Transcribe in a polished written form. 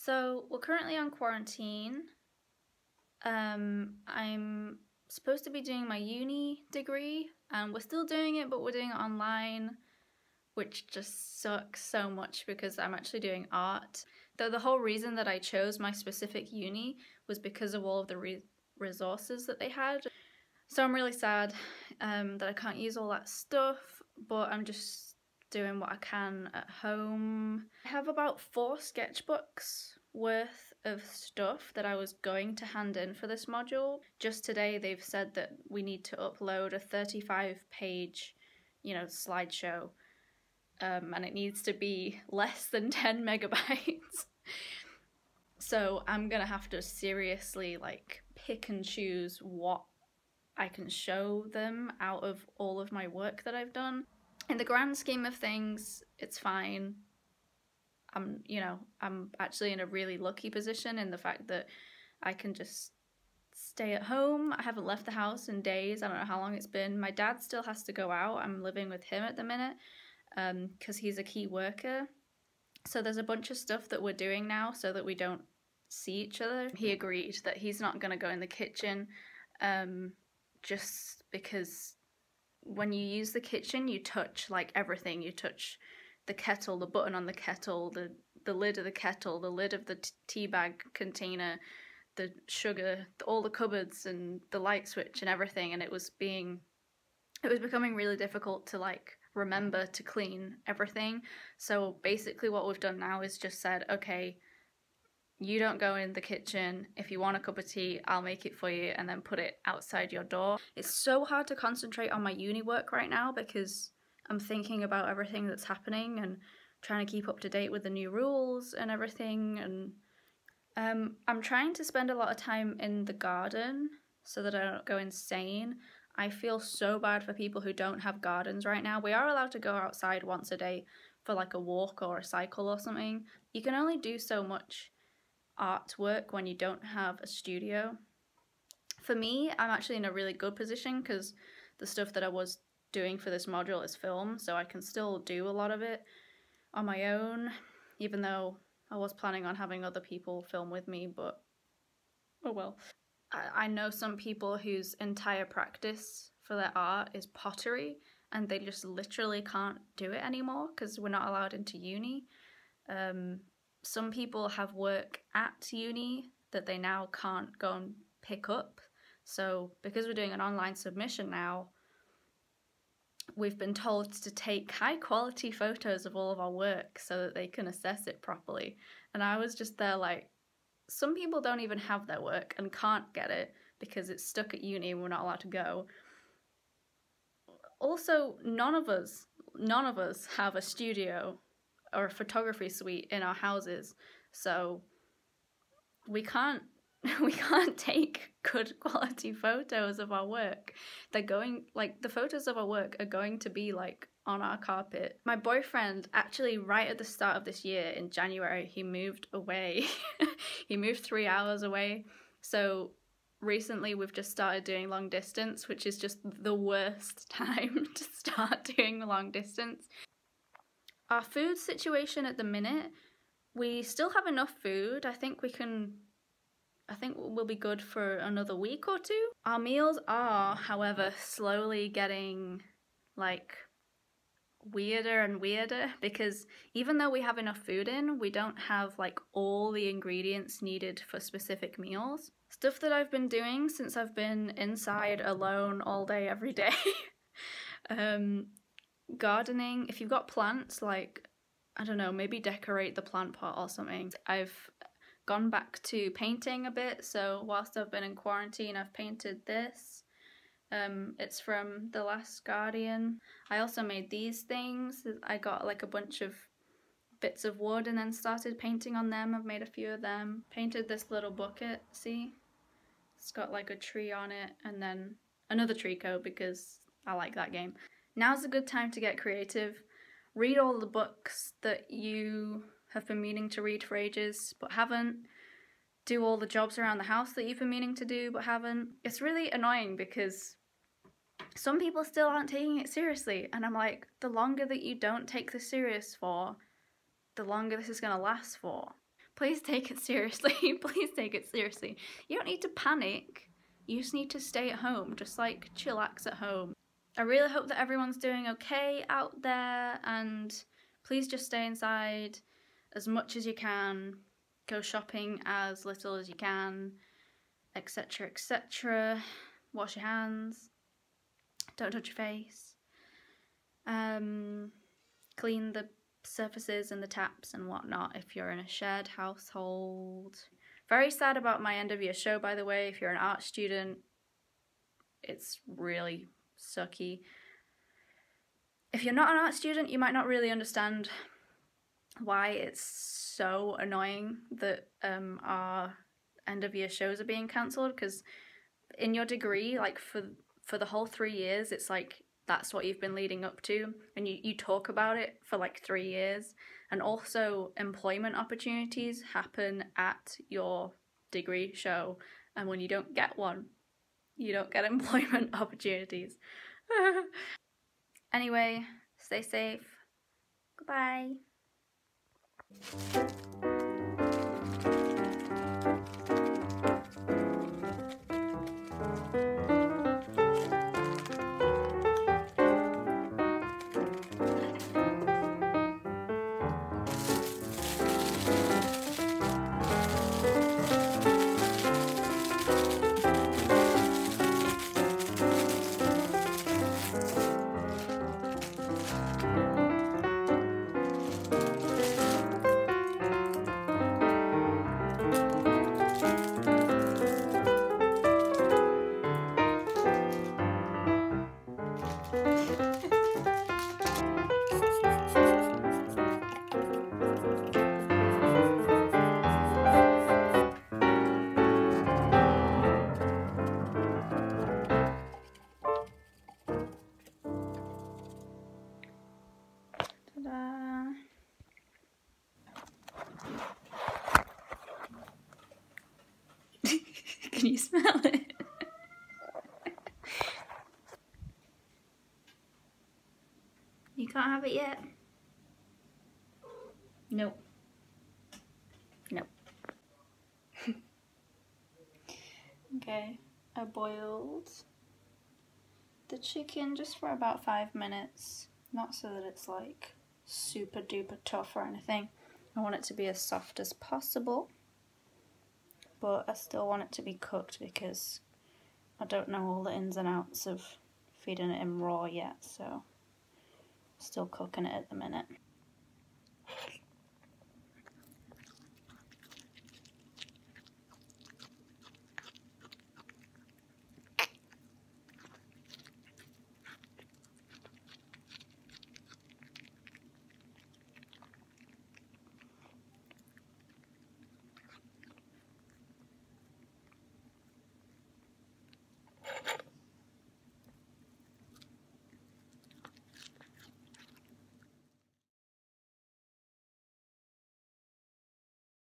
So we're currently on quarantine. I'm supposed to be doing my uni degree, and we're still doing it, but we're doing it online, which just sucks so much because I'm actually doing art. Though the whole reason that I chose my specific uni was because of all of the resources that they had. So I'm really sad that I can't use all that stuff, but I'm just doing what I can at home. I have about 4 sketchbooks worth of stuff that I was going to hand in for this module. Just today they've said that we need to upload a 35-page, slideshow, and it needs to be less than 10 megabytes. So I'm gonna have to seriously pick and choose what I can show them out of all of my work that I've done. In the grand scheme of things, it's fine. I'm actually in a really lucky position in the fact that I can just stay at home. I haven't left the house in days. I don't know how long it's been. My dad still has to go out. I'm living with him at the minute because he's a key worker. So there's a bunch of stuff that we're doing now so that we don't see each other. He agreed that he's not going to go in the kitchen just because when you use the kitchen, you touch everything. You touch the kettle, the button on the kettle, the lid of the kettle, the lid of the tea bag container, the sugar, all the cupboards and the light switch and everything. And it was becoming really difficult to remember to clean everything. So basically what we've done now is just said, okay, you don't go in the kitchen. If you want a cup of tea, I'll make it for you and then put it outside your door. It's so hard to concentrate on my uni work right now because I'm thinking about everything that's happening and trying to keep up to date with the new rules and everything. And I'm trying to spend a lot of time in the garden so that I don't go insane. I feel so bad for people who don't have gardens right now. We are allowed to go outside once a day for a walk or a cycle or something. You can only do so much artwork when you don't have a studio. For me, I'm actually in a really good position because the stuff that I was doing for this module is film, so I can still do a lot of it on my own, even though I was planning on having other people film with me, but oh well. I know some people whose entire practice for their art is pottery, and they just literally can't do it anymore because we're not allowed into uni. Some people have work at uni that they now can't go and pick up. So because we're doing an online submission now, we've been told to take high quality photos of all of our work so that they can assess it properly. And I was just there some people don't even have their work and can't get it because it's stuck at uni and we're not allowed to go. Also, none of us have a studio or a photography suite in our houses, so we can't take good quality photos of our work. They're going the photos of our work are going to be on our carpet. My boyfriend actually right at the start of this year in January, he moved away. He moved 3 hours away. So recently we've just started doing long distance, which is just the worst time to start doing the long distance. Our food situation at the minute, we still have enough food. I think we'll be good for another week or 2. Our meals are, however, slowly getting weirder and weirder because even though we have enough food in, we don't have all the ingredients needed for specific meals. Stuff that I've been doing since I've been inside alone all day every day. Gardening. If you've got plants, I don't know, maybe decorate the plant pot or something. I've gone back to painting a bit, so whilst I've been in quarantine I've painted this. It's from The Last Guardian. I also made these things. I got a bunch of bits of wood and then started painting on them. I've made a few of them. Painted this little bucket, see? It's got a tree on it and then another tree coat because I like that game. Now's a good time to get creative. Read all the books that you have been meaning to read for ages but haven't. Do all the jobs around the house that you've been meaning to do but haven't. It's really annoying because some people still aren't taking it seriously, and I'm the longer that you don't take this serious for, the longer this is going to last for. Please take it seriously. Please take it seriously. You don't need to panic. You just need to stay at home. Just like chillax at home. I really hope that everyone's doing okay out there, and please just stay inside as much as you can. Go shopping as little as you can, etc., etc. Wash your hands. Don't touch your face. Clean the surfaces and the taps and whatnot if you're in a shared household. Very sad about my end of year show, by the way. If you're an art student, it's really sucky. If you're not an art student, you might not really understand why it's so annoying that our end of year shows are being cancelled, because in your degree, like for the whole 3 years, it's like that's what you've been leading up to, and you talk about it for like 3 years. And also employment opportunities happen at your degree show, and when you don't get one, you don't get employment opportunities. Anyway, stay safe. Goodbye. Ta-da. Can you smell it? You can't have it yet? Nope. Nope. Okay, I boiled the chicken just for about 5 minutes. Not so that it's like super duper tough or anything. I want it to be as soft as possible, but I still want it to be cooked because I don't know all the ins and outs of feeding it in raw yet, so still cooking it at the minute.